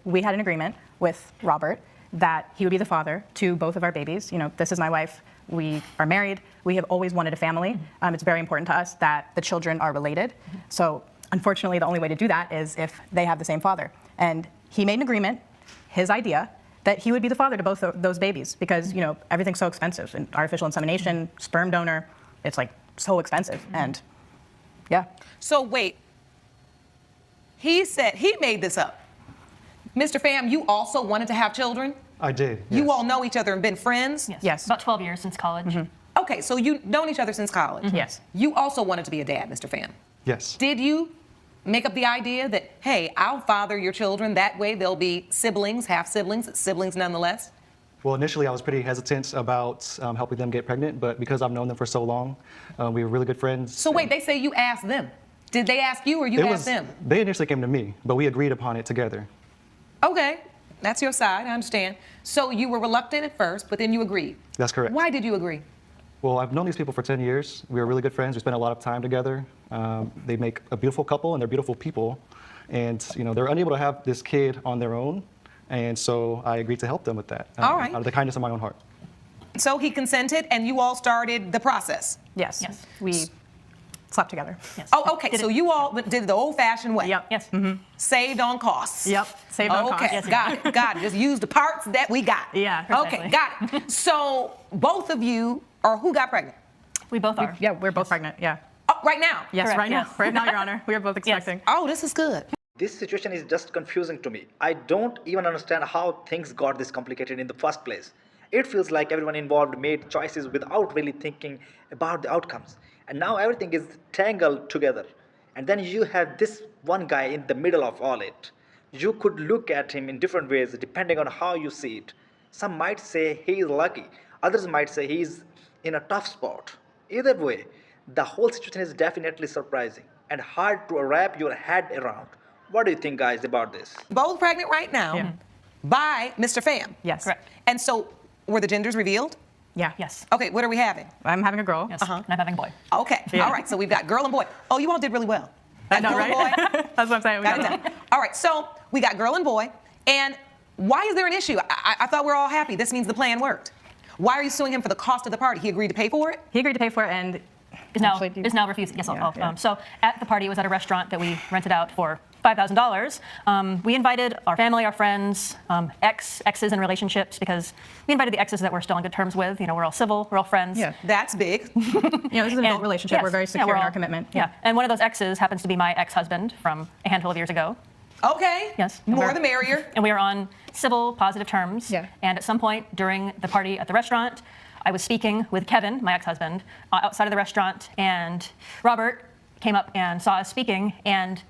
we had an agreement with Robert that he would be the father to both of our babies. You know, this is my wife. We are married. We have always wanted a family. It's very important to us that the children are related. So unfortunately, the only way to do that is if they have the same father. And he made an agreement, his idea, that he would be the father to both of those babies because, you know, everything's so expensive. And artificial insemination, sperm donor, it's like so expensive. And yeah. So wait, he said, he made this up. Mr. Pham, you also wanted to have children? I did, yes. You all know each other and been friends? Yes. About 12 years since college. Okay, so you've known each other since college? Yes. You also wanted to be a dad, Mr. Pham? Yes. Did you make up the idea that, hey, I'll father your children, that way they'll be siblings, half-siblings, siblings nonetheless? Well, initially I was pretty hesitant about helping them get pregnant, but because I've known them for so long, we were really good friends. So wait, they say you asked them. Did they ask you or you asked them? They initially came to me, but we agreed upon it together. Okay, that's your side, I understand. So you were reluctant at first, but then you agreed. That's correct. Why did you agree? Well, I've known these people for 10 years. We were really good friends. We spent a lot of time together. They make a beautiful couple, and they're beautiful people. And, you know, they're unable to have this kid on their own. And so I agreed to help them with that. All right. Out of the kindness of my own heart. So he consented, and you all started the process? Yes. Yes. We slept together. Yes. Oh, okay, so you all did it the old-fashioned way? Yep. Yes. Saved on costs? Yep. Saved on costs. Okay, Yes, got it. Just use the parts that we got. Yeah, Okay, precisely. got it. So both of you, or who got pregnant? We both are. Yeah, we're both pregnant. Yeah. Oh, right now? Yes, Correct, right now. yes. Right now, Your Honor. We are both expecting. Oh, this is good. This situation is just confusing to me. I don't even understand how things got this complicated in the first place. It feels like everyone involved made choices without really thinking about the outcomes. And now everything is tangled together. And then you have this one guy in the middle of all it. You could look at him in different ways depending on how you see it. Some might say he is lucky. Others might say he is in a tough spot. Either way, the whole situation is definitely surprising and hard to wrap your head around. What do you think, guys, about this? Both pregnant right now Yeah. by Mr. Pham? Yes. Correct. And so were the genders revealed? Yeah. Yes. Okay, what are we having? I'm having a girl. Yes. And I'm having a boy. Okay, Yeah. all right, so we've got girl and boy. Oh, you all did really well. I know, Girl and right? boy. That's what I'm saying. We Got it got down. All right, so we got girl and boy. And why is there an issue? I thought we were all happy. This means the plan worked. Why are you suing him for the cost of the party? He agreed to pay for it? He agreed to pay for it and Is now refusing. Yes, Yeah, yeah. So at the party, it was at a restaurant that we rented out for $5,000. We invited our family, our friends, exes in relationships, because we invited the exes that we're still on good terms with. You know, we're all civil, we're all friends. Yeah. That's big. You know, this is an adult relationship. Yes, We're very yeah, secure we're in all- our commitment. Yeah. And one of those exes happens to be my ex-husband from a handful of years ago. Okay. Yes. More the merrier. And we are on civil, positive terms. Yeah. And at some point during the party at the restaurant, I was speaking with Kevin, my ex-husband, outside of the restaurant, and Robert came up and saw us speaking and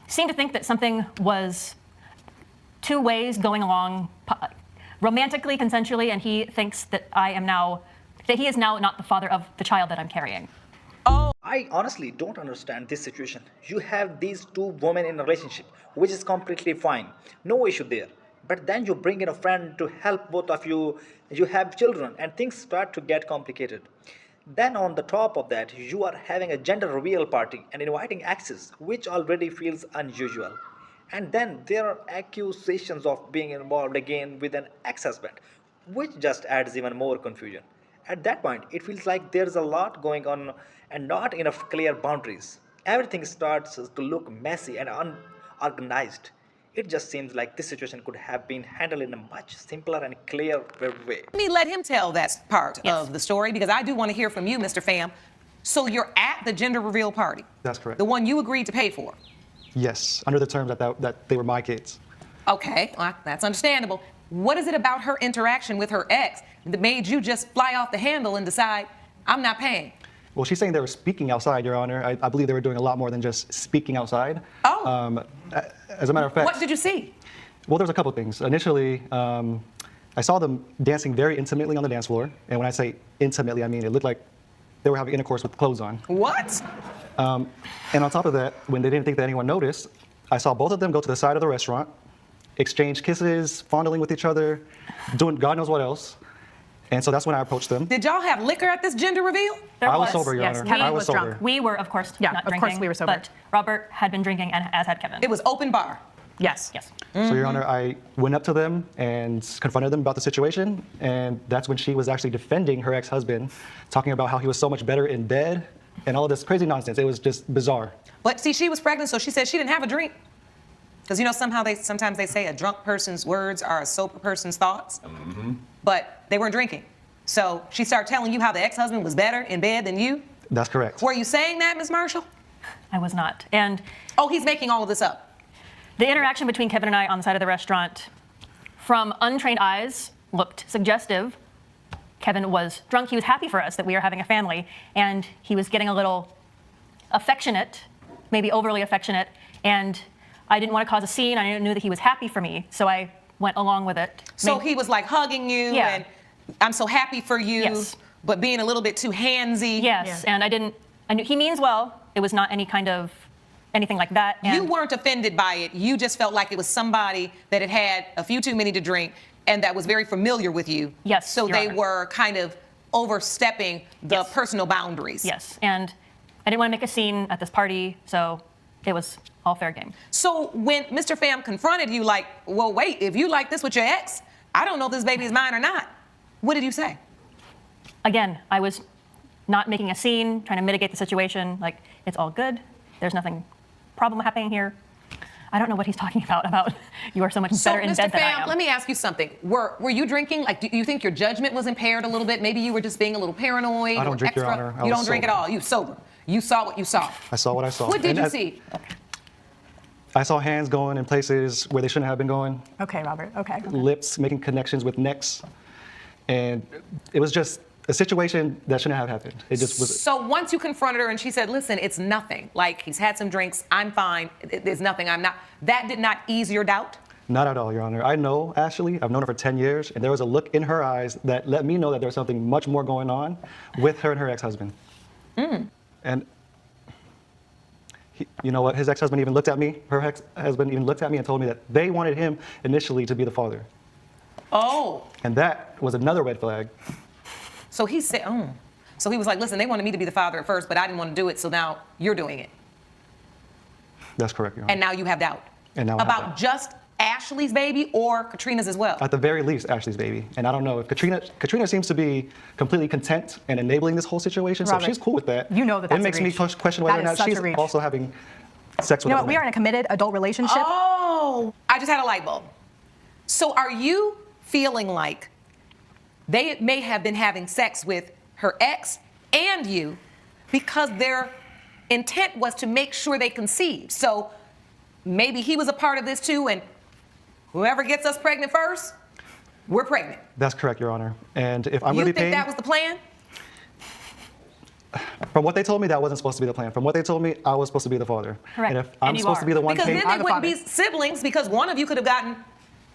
seemed to think that something was two ways going along romantically, consensually, and he thinks that he is now not the father of the child that I'm carrying. I honestly don't understand this situation. You have these two women in a relationship, which is completely fine. No issue there. But then you bring in a friend to help both of you. You have children and things start to get complicated. Then on the top of that, you are having a gender reveal party and inviting exes, which already feels unusual. And then there are accusations of being involved again with an ex-husband, which just adds even more confusion. At that point, it feels like there's a lot going on and not enough clear boundaries. Everything starts to look messy and unorganized. It just seems like this situation could have been handled in a much simpler and clearer way. Let me let him tell that part of the story, because I do want to hear from you, Mr. Pham. So you're at the gender reveal party? That's correct. The one you agreed to pay for? Yes, under the terms that they were my kids. Okay, well, that's understandable. What is it about her interaction with her ex that made you just fly off the handle and decide, I'm not paying? Well, she's saying they were speaking outside, Your Honor. I believe they were doing a lot more than just speaking outside. Oh. As a matter of fact. What did you see? Well, there's a couple things. Initially, I saw them dancing very intimately on the dance floor. And when I say intimately, I mean it looked like they were having intercourse with clothes on. What? And on top of that, when they didn't think that anyone noticed, I saw both of them go to the side of the restaurant, exchange kisses, fondling with each other, doing God knows what else. And so that's when I approached them. Did y'all have liquor at this gender reveal? I was sober, Your yes, Honor. Kevin I was was drunk. sober. We were, of course, Yeah, not of drinking. course we were sober. But Robert had been drinking, and as had Kevin. It was open bar. Yes. Yes. So, Your Honor, I went up to them and confronted them about the situation, and that's when she was actually defending her ex-husband, talking about how he was so much better in bed and all of this crazy nonsense. It was just bizarre. But see, she was pregnant, so she said she didn't have a drink. Because you know, sometimes they say a drunk person's words are a sober person's thoughts. But they weren't drinking. So she started telling you how the ex-husband was better in bed than you. That's correct. Were you saying that, Ms. Marshall? I was not. And Oh, he's making all of this up. the interaction between Kevin and I on the side of the restaurant, from untrained eyes, looked suggestive. Kevin was drunk. He was happy for us that we are having a family, and he was getting a little affectionate, maybe overly affectionate, and I didn't want to cause a scene. I knew that he was happy for me, so I went along with it. So he was like hugging you Yeah. and I'm so happy for you, Yes. but being a little bit too handsy. Yes, and I knew he means well. It was not anything like that. And You weren't offended by it. You just felt like it was somebody that had had a few too many to drink and that was very familiar with you. Yes, So Your they Honor. were kind of overstepping the Yes. personal boundaries. Yes, and I didn't want to make a scene at this party, so it was all fair game. So when Mr. Pham confronted you like, well, wait, if you like this with your ex, I don't know if this baby is mine or not. What did you say? Again, I was not making a scene, trying to mitigate the situation. Like, it's all good. There's nothing problem happening here. I don't know what he's talking about you are so much better in Mr. bed than I Pham, am. let me ask you something. Were you drinking? Like, do you think your judgment was impaired a little bit? Maybe you were just being a little paranoid. I don't or drink, Your extra. Honor. I You was don't drink at sober. all. You sober. You saw what you saw. I saw what I saw. What did And you I- see? I saw hands going in places where they shouldn't have been going, Okay, Robert. Okay. lips making connections with necks, and it was just a situation that shouldn't have happened. It just was. So once you confronted her and she said, listen, it's nothing. Like, he's had some drinks. I'm fine. There's nothing. I'm not. That did not ease your doubt? Not at all, Your Honor. I know Ashley. I've known her for 10 years, and there was a look in her eyes that let me know that there was something much more going on with her and her ex-husband. And you know what? His ex-husband even looked at me. Her ex-husband even looked at me and told me that they wanted him initially to be the father. Oh. And that was another red flag. So he said, oh. So he was like, listen, they wanted me to be the father at first, but I didn't want to do it, so now you're doing it. That's correct, Your Honor. And now you have doubt. And now I have about doubt. just Ashley's baby or Katrina's as well? At the very least, Ashley's baby. And I don't know if Katrina seems to be completely content and enabling this whole situation. Robert, so if she's cool with that. you know that it that's a makes me reach. question That whether or is not such a she's reach. also having sex with You know other what? We are in men. a committed adult relationship. Oh, I just had a light bulb. So are you feeling like they may have been having sex with her ex and you because their intent was to make sure they conceived? So maybe he was a part of this too, and whoever gets us pregnant first, we're pregnant. That's correct, Your Honor. And if I'm You going to think be paying, that was the plan? from what they told me, that wasn't supposed to be the plan. From what they told me, I was supposed to be the father. Correct. And if And I'm you supposed are. to be the one Because paying, then I'm they the wouldn't be father. siblings because one of you could have gotten,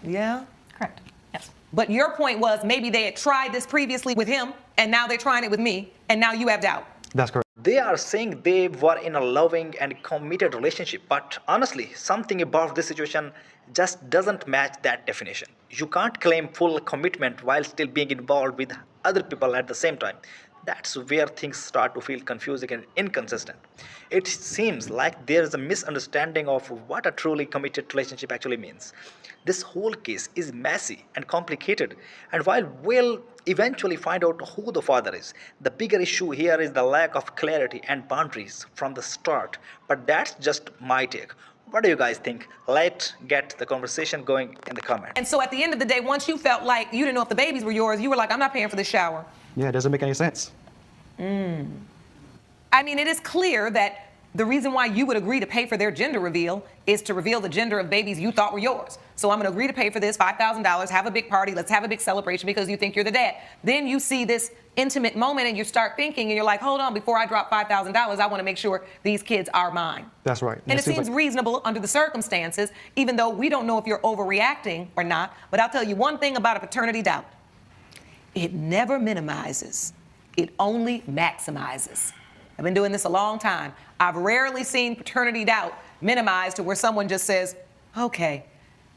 yeah. Correct. Yes. But your point was maybe they had tried this previously with him, and now they're trying it with me, and now you have doubt. that's correct. They are saying they were in a loving and committed relationship, but honestly, something about this situation just doesn't match that definition. You can't claim full commitment while still being involved with other people at the same time. That's where things start to feel confusing and inconsistent. It seems like there is a misunderstanding of what a truly committed relationship actually means. This whole case is messy and complicated, and while we'll eventually find out who the father is, the bigger issue here is the lack of clarity and boundaries from the start. But that's just my take. What do you guys think? Let's get the conversation going in the comments. And so at the end of the day, once you felt like you didn't know if the babies were yours, you were like, I'm not paying for this shower. Yeah, it doesn't make any sense. I mean, it is clear that the reason why you would agree to pay for their gender reveal is to reveal the gender of babies you thought were yours. So I'm going to agree to pay for this $5,000, have a big party, let's have a big celebration because you think you're the dad. Then you see this intimate moment and you start thinking and you're like, hold on, before I drop $5,000, I want to make sure these kids are mine. That's right. And it seems reasonable under the circumstances, even though we don't know if you're overreacting or not. But I'll tell you one thing about a paternity doubt. It never minimizes. It only maximizes. I've been doing this a long time. I've rarely seen paternity doubt minimized to where someone just says, okay.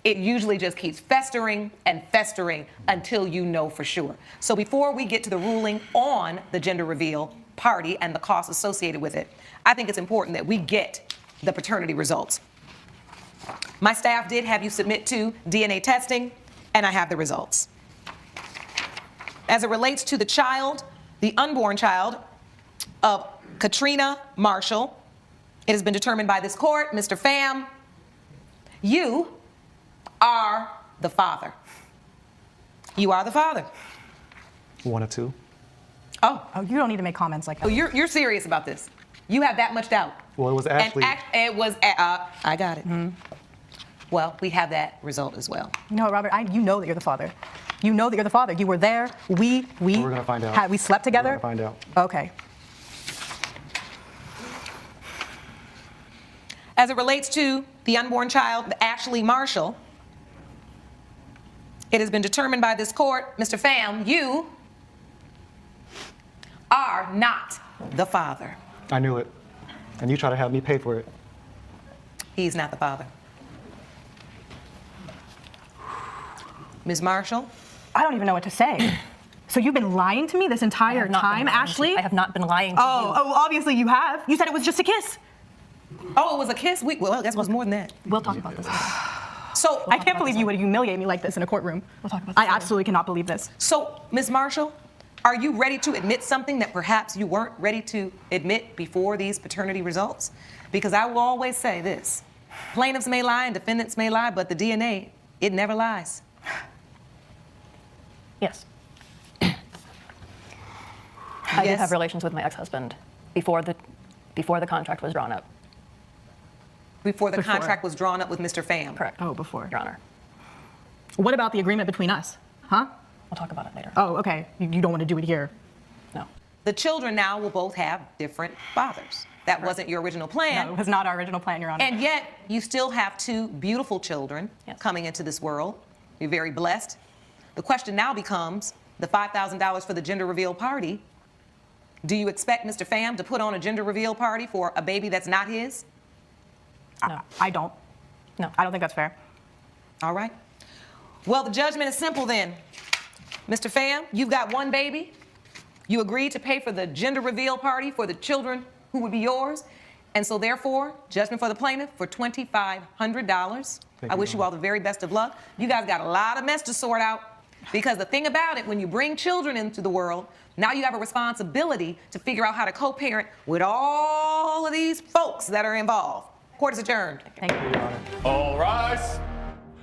It usually just keeps festering and festering until you know for sure. So before we get to the ruling on the gender reveal party and the costs associated with it, I think it's important that we get the paternity results. My staff did have you submit to DNA testing, and I have the results. As it relates to the child, the unborn child of Katrina Marshall, it has been determined by this court, Mr. Pham, you are the father. You are the father. One or two. Oh, Oh, you don't need to make comments like that. oh, you're serious about this. You have that much doubt. Well, it was Ashley. It was, I got it. Well, we have that result as well. You know what, Robert? You know that you're the father. You know that you're the father. You were there. We're gonna find out. We slept together. We're gonna find out. Okay. As it relates to the unborn child, Ashley Marshall, it has been determined by this court, Mr. Pham, you are not the father. I knew it. And you try to have me pay for it. He's not the father. Ms. Marshall? I don't even know what to say. So you've been lying to me this entire time, Ashley? I have not been lying to you. Oh, obviously you have. You said it was just a kiss. Oh, it was a kiss? Well, I guess it was more than that. We'll talk about this later. So, I can't believe you would humiliate me like this in a courtroom. We'll talk about this I later. absolutely cannot believe this. So, Ms. Marshall, are you ready to admit something that perhaps you weren't ready to admit before these paternity results? Because I will always say this. Plaintiffs may lie and defendants may lie, but the DNA, it never lies. Yes. I did Yes. have relations with my ex-husband before the contract was drawn up. Before the Before. contract was drawn up with Mr. Pham. Correct. Oh, before. Your Honor. What about the agreement between us? Huh? We'll talk about it later. Oh, okay. You don't want to do it here. No. The children now will both have different fathers. That wasn't your original plan. No, it was not our original plan, Your Honor. And yet, you still have two beautiful children Yes. coming into this world. You're very blessed. The question now becomes the $5,000 for the gender reveal party. Do you expect Mr. Pham to put on a gender reveal party for a baby that's not his? No. I don't. No. I don't think that's fair. All right. Well, the judgment is simple then. Mr. Pham, you've got one baby. You agreed to pay for the gender reveal party for the children who would be yours. And so therefore, judgment for the plaintiff for $2,500. I wish you all the very best of luck. You guys got a lot of mess to sort out. Because the thing about it, when you bring children into the world, now you have a responsibility to figure out how to co-parent with all of these folks that are involved. Court is adjourned. Thank you. All rise.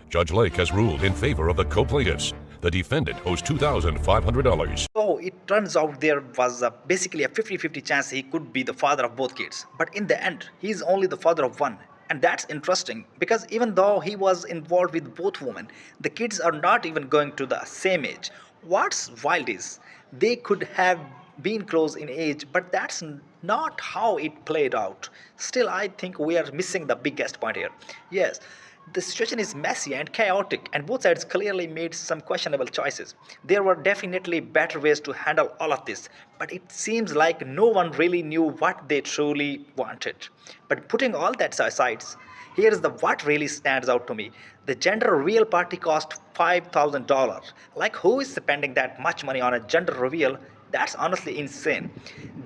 Judge Lake has ruled in favor of the co-plaintiffs. The defendant owes $2,500. So it turns out there was basically a 50-50 chance he could be the father of both kids. But in the end, he's only the father of one. And that's interesting because even though he was involved with both women, the kids are not even going to the same age. What's wild is they could have been close in age, but that's not how it played out. Still, I think we are missing the biggest point here. Yes, the situation is messy and chaotic, and both sides clearly made some questionable choices. There were definitely better ways to handle all of this, but it seems like no one really knew what they truly wanted. But putting all that aside, here is the what really stands out to me. The gender reveal party cost $5,000. Like, who is spending that much money on a gender reveal? That's honestly insane.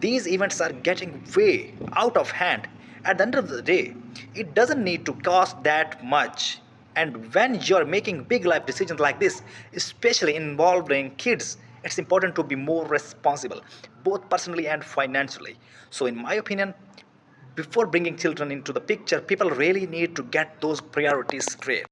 These events are getting way out of hand. At the end of the day, it doesn't need to cost that much. And when you're making big life decisions like this, especially involving kids, it's important to be more responsible, both personally and financially. So in my opinion, before bringing children into the picture, people really need to get those priorities straight.